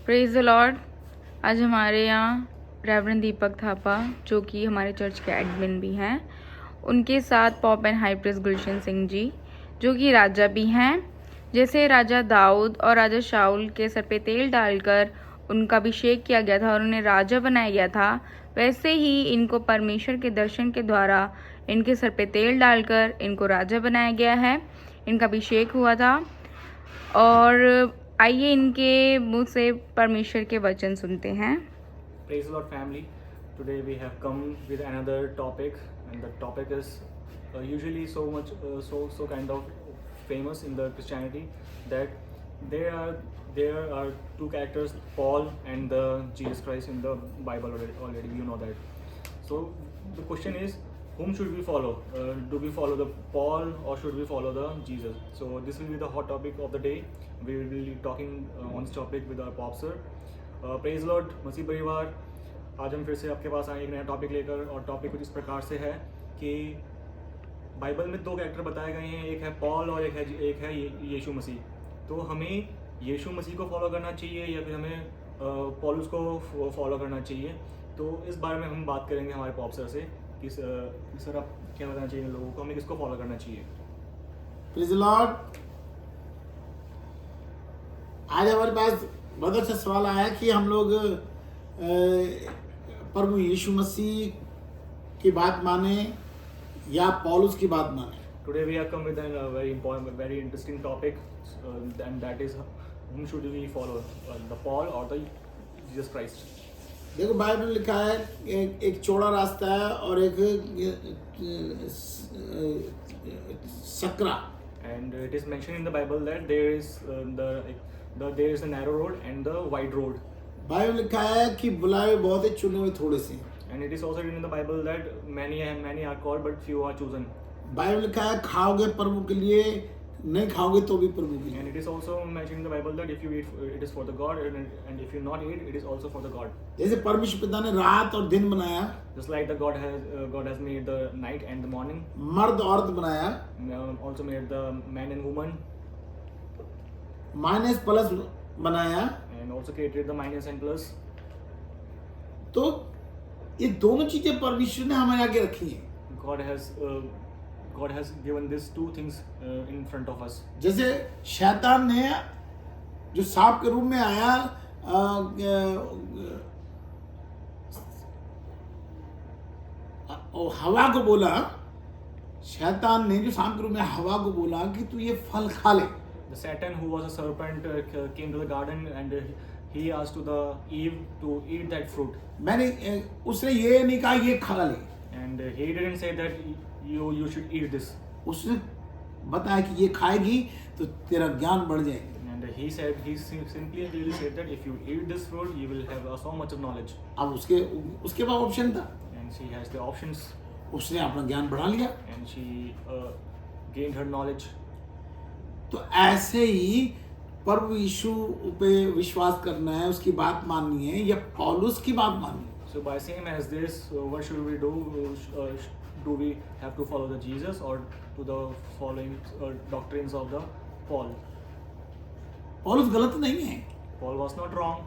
Praise the Lord. आज हमारे यहाँ रेवरेंड दीपक थापा, जो कि हमारे चर्च के एडमिन भी हैं, उनके साथ पॉप एंड हाई प्रेस्ट गुलशन सिंह जी, जो कि राजा भी हैं। जैसे राजा दाऊद और राजा शाऊल के सर पे तेल डालकर उनका अभिषेक किया गया था और उन्हें राजा बनाया गया था, वैसे ही इनको परमेश्वर के दर्शन के द्वारा इनके सर पे तेल डालकर इनको राजा बनाया गया है। इनका अभिषेक हुआ था। और आइए इनके मुंह से परमेश्वर के वचन सुनते हैं। Praise the Lord, family. Today we have come with another topic, and the topic is usually so much so kind of famous in the Christianity that there are two characters, Paul and the Jesus Christ in the Bible already. You know that. So the question is, whom should we follow? Do we follow the Paul or should we follow the Jesus? So this will be the hot topic of the day. We will be talking on this topic with our pop sir. Praise lord मसीह परिवार, आज हम फिर से आपके पास आए एक नया टॉपिक लेकर। और टॉपिक कुछ इस प्रकार से है कि बाइबल में दो कैरेक्टर बताए गए हैं, एक है पॉल और एक है यीशु मसीह। तो हमें यीशु मसीह को फॉलो करना चाहिए या फिर हमें पौलुस को फॉलो करना चाहिए? तो इस बारे में हम बात करेंगे हमारे पॉप सर से कि सर आप क्या बताना चाहिए लोगों को, हमें किसको फॉलो करना चाहिए? Praise Lord. आज हमारे पास बहुत अच्छा सवाल आया कि हम लोग प्रभु यीशु मसीह की बात माने या पौलुस की बात माने। Today we have come with a very important, very interesting topic, and that is whom should we follow, the Paul or the Jesus Christ? देखो बाइबल में लिखा है एक चौड़ा रास्ता है और एक Sakra. And it is mentioned in the Bible that there is there is a narrow road and the wide road. Bible में लिखा है कि बुलाए बहुत है, चुने हुए थोड़े से। And it is also written in the Bible that many are called but few are chosen. Bible में लिखा है खाओगे प्रभु के लिए, नहीं खाओगे तो भी प्रभु के लिए। And it is also mentioned in the Bible that if you eat, it is for the God, and if you not eat, it is also for the God. जैसे परमेश्वर पिता ने रात और दिन बनाया, Just like the God has made the night and the morning. मर्द औरत बनाया, Also made the man and woman. Minus plus बनाया, And also created the minus and plus. तो ये दोनों चीजें परमेश्वर ने हमारे आगे रखी हैं। God has given these two things in front of us. जैसे शैतान ने जो सांप के रूप में आया और हवा को बोला, शैतान ने जो सांप के रूप में हवा को बोला कि तू ये फल खा ले। The Satan, who was a serpent, came to the garden and he asked to the Eve to eat that fruit. उसने ये नहीं कहा ये खा ले, And he didn't say that you should eat this. उसने बताया कि ये खाएगी तो तेरा ज्ञान बढ़ जाएगा। And he simply and clearly said that if you eat this fruit, you will have so much of knowledge. अब उसके पास ऑप्शन था, And she has the options, उसने अपना ज्ञान बढ़ा लिया। and she gained her knowledge. तो ऐसे ही प्रभु यीशु पे विश्वास करना है, उसकी बात माननी है या पौलुस की बात माननी है। So by same as this, what should we do? Do we have to follow the Jesus or to the following doctrines of the Paul? पौलुस गलत नहीं है, Paul was not wrong.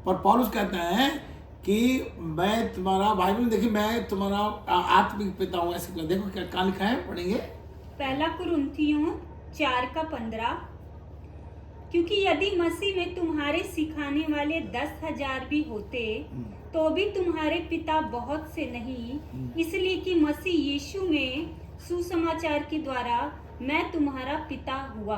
पर पौलुस कहता है कि मैं तुम्हारा, बाइबल में देखिए, मैं तुम्हारा आत्मिक पिता हूँ। ऐसे देखो क्या लिखा है, पढ़ेंगे। पहला कुरिन्थियों 4:15। क्योंकि यदि मसीह में तुम्हारे सिखाने वाले 10,000 भी होते तो भी तुम्हारे पिता बहुत से नहीं, इसलिए कि मसीह यीशु में सुसमाचार के द्वारा मैं तुम्हारा पिता हुआ।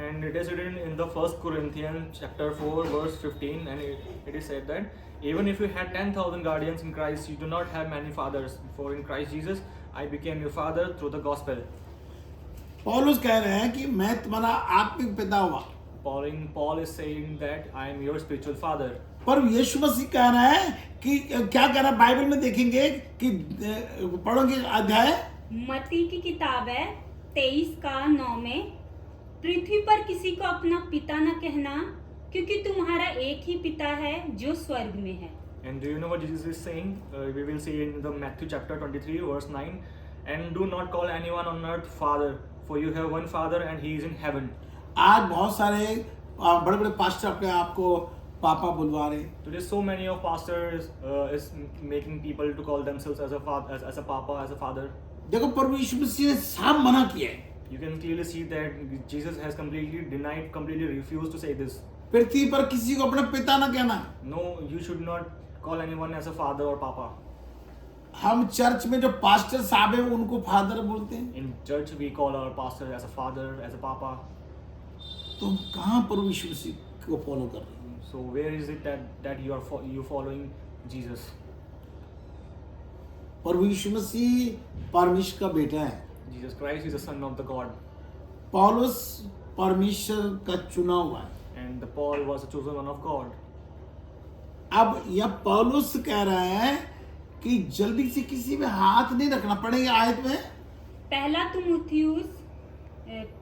And it is written in the 1 Corinthians chapter 4 verse 15, and it is said that even if you had 10,000 guardians in Christ, you do not have many fathers, for in Christ Jesus I became your father through the gospel. पौलुस कह रहे हैं कि मैं तुम्हारा आत्मिक पिता हुआ। Paul is saying that I am your spiritual father. पर यीशु मसीह कह रहा है कि क्या कह रहा है, बाइबल में देखेंगे कि पढ़ोगे अध्याय मत्ती की किताब है 23:9 में, पृथ्वी पर किसी को अपना पिता न कहना, क्योंकि तुम्हारा एक ही पिता है जो स्वर्ग में है। And do you know what Jesus is saying? We will see in the Matthew chapter 23 verse 9, and do not call anyone on earth father, for you have one father and he is in heaven. आज बहुत सारे बड़े बड़े pastor अपने आप को पापा बुलवा रहे हैं। Today, so many of pastors is making people to call themselves as a father, as a papa, as a father. देखो प्रभु यीशु मसीह ने साफ मना किया है, You can clearly see that Jesus has completely denied, completely refused to say this. पृथ्वी पर किसी को अपना पिता ना कहना। No, you should not call anyone as a father or papa. हम चर्च में जो पास्टर साहब हैं उनको फादर बोलते हैं। In church, we call our pastor as a father, as a papa. तो कहाँ प्रभु यीशु मसीह को फॉलो कर रहे हैं? So where is it that you following Jesus? प्रभु यीशु मसीह परमेश्वर का बेटा है। Jesus Christ is the son of the God, पौलुस परमेश्वर का चुना हुआ है। and the Paul was the chosen one of God. अब यह पौलुस कह रहा है कि जल्दी से किसी में हाथ नहीं रखना पड़ेगा। आयत में पहला तिमुथियुस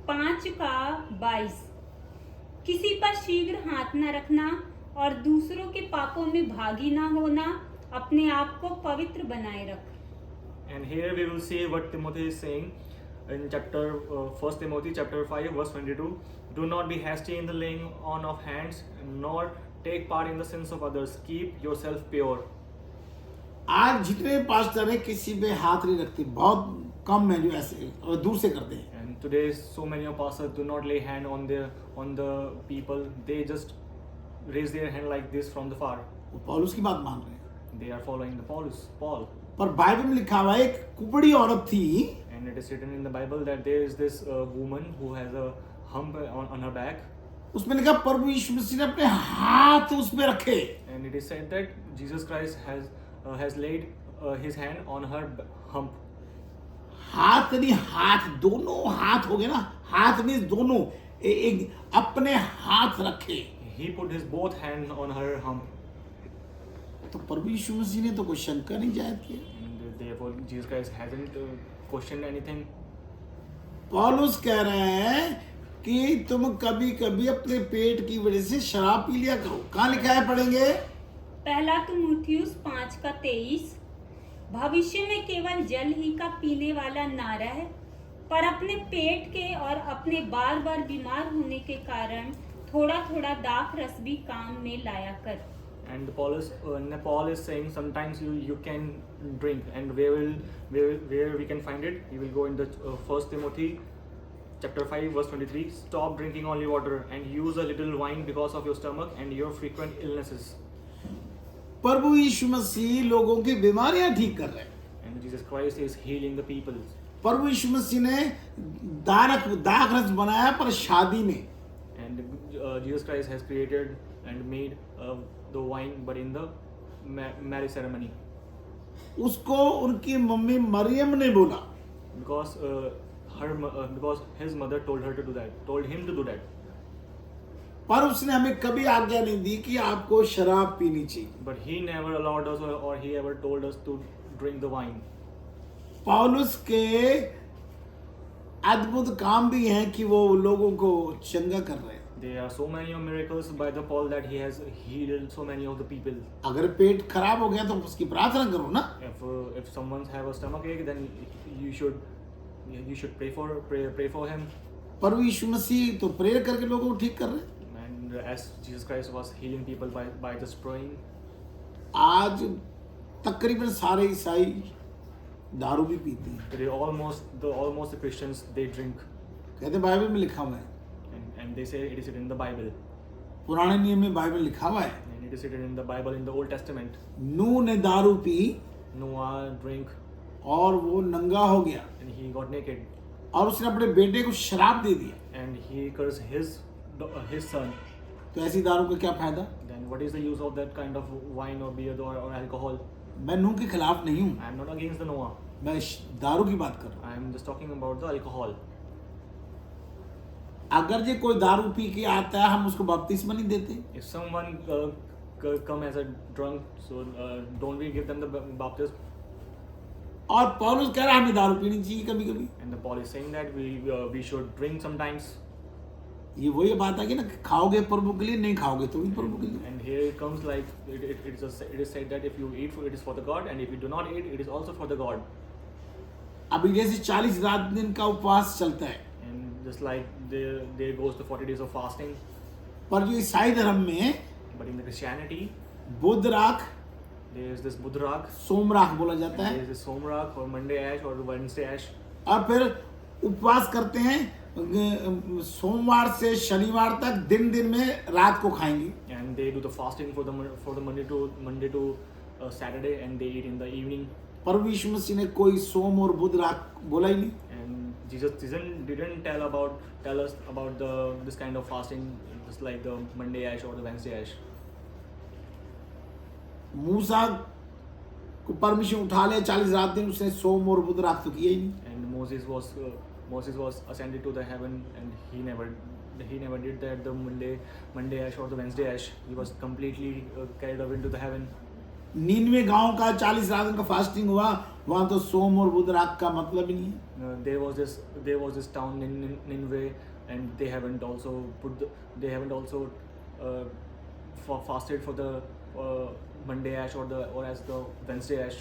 5:22 किसी पर शीघ्र हाथ न रखना और दूसरों के पापों में भागी न होना, अपने आप को पवित्र बनाए रख। And here we will see what Timothy is saying in chapter 1 Timothy chapter 5 verse 22. Do not be hasty in the laying on of hands, nor take part in the sins of others. Keep yourself pure. आज जितने pastor हैं किसी पे हाथ नहीं रखते, बहुत कम है जो ऐसे और दूर से करते हैं। And today so many of pastors do not lay hand on the people. They just raise their hand like this from the far. वो पौलुस की बात मान रहे हैं। They are following the Paul. पर बाइबल में लिखा हुआ है एक कुबड़ी औरत थी, And it is written in the Bible that there is this woman who has a hump on her back. उसमें लिखा प्रभु यीशु मसीह ने अपने हाथ उस पे रखे। And it is said that Jesus Christ has laid his hand on her hump. हाथ नहीं, हाथ दोनों हाथ हो गए ना, हाथ में दोनों एक अपने हाथ रखे। He put his both hand on her hump. तो प्रभु यीशु मसीह ने तो कोई शंका नहीं जायज किया। And therefore Jesus Christ hasn't questioned anything. पौलुस कह रहे हैं कि तुम कभी कभी अपने पेट की वजह से शराब पी लिया करो। कहाँ लिखा है, पढ़ेंगे? पहला तिमुथियुस 5:23 भविष्य में केवल जल ही का पीने वाला ना रहे, पर अपने पेट के और अपने बार बार बीमार होने के कारण थोड़ा थोड़ा दाख रस भी काम में लाया कर। And Paul is saying sometimes you can drink, and where we can find it, we will go in the 1 Timothy chapter 5 verse 23. Stop drinking only water and use a little wine because of your stomach and your frequent illnesses. प्रभु यीशु मसीह लोगों की बीमारियां ठीक कर रहे हैं। And Jesus Christ is healing the people. प्रभु यीशु मसीह ने दाख रस बनाया पर शादी में, And Jesus Christ has created and made the wine, but in the marriage ceremony. उसको उनकी मम्मी मरियम ने बोला, Because because his mother told him to do that. पर उसने हमें कभी आज्ञा नहीं दी कि आपको शराब पीनी चाहिए। But he never allowed us or he ever told us to drink the wine. पौलुस के अद्भुत काम भी हैं कि वो लोगों को चंगा कर रहे हैं। There are so many miracles by the Paul that he has healed so many of the people. अगर पेट खराब हो गया तो उसकी प्रार्थना करो ना। If someone have a stomach ache, then you should pray for him. प्रभु यीशु मसीह तो प्रेयर करके लोगों को ठीक कर रहे हैं। And as Jesus Christ was healing people by just praying. आज तकरीबन सारे ईसाई दारू भी पीते हैं। Today almost the Christians, they drink. कहते बाइबल में लिखा हुआ है, And they say it is written in the Bible. पुराने नियम में बाइबल लिखा हुआ है, And it is written in the Bible in the Old Testament. नूह ने दारू पी Noah drank और वो नंगा हो गया and he got naked. और उसने अपने बेटे को शराब दे दिया। And he cursed his son. तो ऐसी दारू का क्या फायदा? Then what is the use of that kind of wine or beer or alcohol? मैं नूह के खिलाफ नहीं हूँ, I am not against the Noah. मैं दारू की बात कर रहा हूँ। I am just talking about the alcohol. अगर जे कोई दारू पी के आता है हम उसको बपतिस्मा नहीं देते। If someone come as a drunk, so don't we give them the baptism? और पौलुस कह रहा है हमें दारू पीनी चाहिए कभी कभी। And the Paul is saying that we should drink sometimes. ये वही बात है कि ना, खाओगे प्रभु के लिए, नहीं खाओगे तो भी प्रभु के लिए। And here it comes like it is said that if you eat food, it is for the God, and if you do not eat, it is also for the God. अभी जैसे 40 रात दिन का उपवास चलता है, And just like there goes the 40 days of fasting. पर जो ईसाई धर्म में But in the Christianity, बुध राख, there is this Budrak, सोम राख बोला and जाता there है, is this Somrak or Monday Ash or Wednesday Ash. और फिर उपवास करते हैं सोमवार से शनिवार तक दिन दिन में रात को खाएंगे। And they do the fasting for the Monday to Saturday, and they eat in the evening. प्रभु यीशु मसीह ने कोई सोम और बुध राख बोला ही नहीं। And Jesus didn't tell us about this kind of fasting, just like the Monday Ash or the Wednesday Ash. मूसा को permission उठा लिया 40 रात दिन, उसने सोम और बुध राख तो किया ही नहीं। And Moses was ascended to the heaven, and he never did that the Monday Ash or the Wednesday Ash. He was completely carried up into the heaven. 99 गांव का 40 रात दिन का फास्टिंग हुआ, वहां तो सोम और बुध राख का मतलब ही नहीं है। There was this town in Nineveh, and they haven't also fasted for the Monday Ash or as the Wednesday Ash.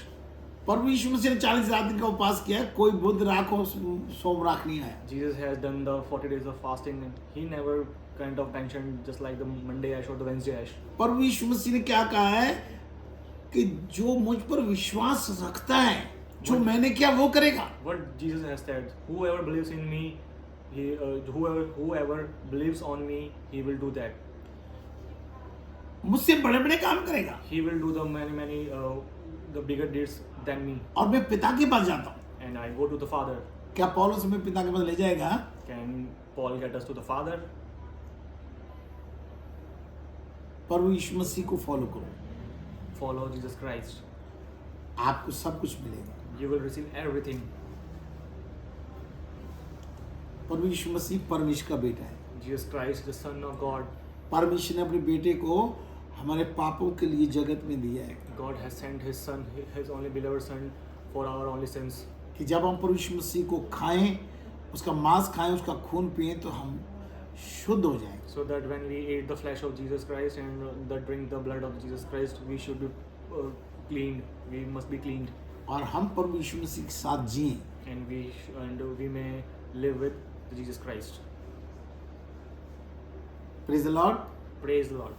प्रभु यीशु मसीह ने 40 रात दिन का उपवास किया, कोई बुध राख और सोम राख नहीं आया। Jesus has done the 40 days of fasting, and he never kind of mentioned just like the Monday Ash or the Wednesday Ash. प्रभु यीशु मसीह ने क्या कहा है कि जो मुझ पर विश्वास रखता है, जो मैंने किया वो करेगा। What Jesus has said, whoever believes in me, whoever believes on me, he will do that. मुझसे बड़े बड़े काम करेगा, He will do the many the bigger deeds than me. और मैं पिता के पास जाता हूँ। And I go to the Father. क्या पौलुस हमें पिता के पास ले जाएगा? Can Paul get us to the Father? प्रभु यीशु मसीह को फॉलो करो, Follow Jesus Christ. आपको सब कुछ मिलेगा। You will receive everything. प्रभु यीशु मसीह परमेश्वर का बेटा है। Jesus Christ, the Son of God. परमेश्वर ने अपने बेटे को हमारे पापों के लिए जगत में दिया है God has sent His Son, His only beloved Son, for our only sins. कि जब हम प्रभु यीशु मसीह को खाएं, उसका मांस खाएं, उसका खून पिएं, तो हम शुद्ध हो जाएं। So that when we eat the flesh of Jesus Christ and drink the blood of Jesus Christ, we should be cleaned. We must be cleaned, और हम प्रभु यीशु मसीह के साथ जिएं। and we may live with Jesus Christ. Praise the Lord. Praise the Lord.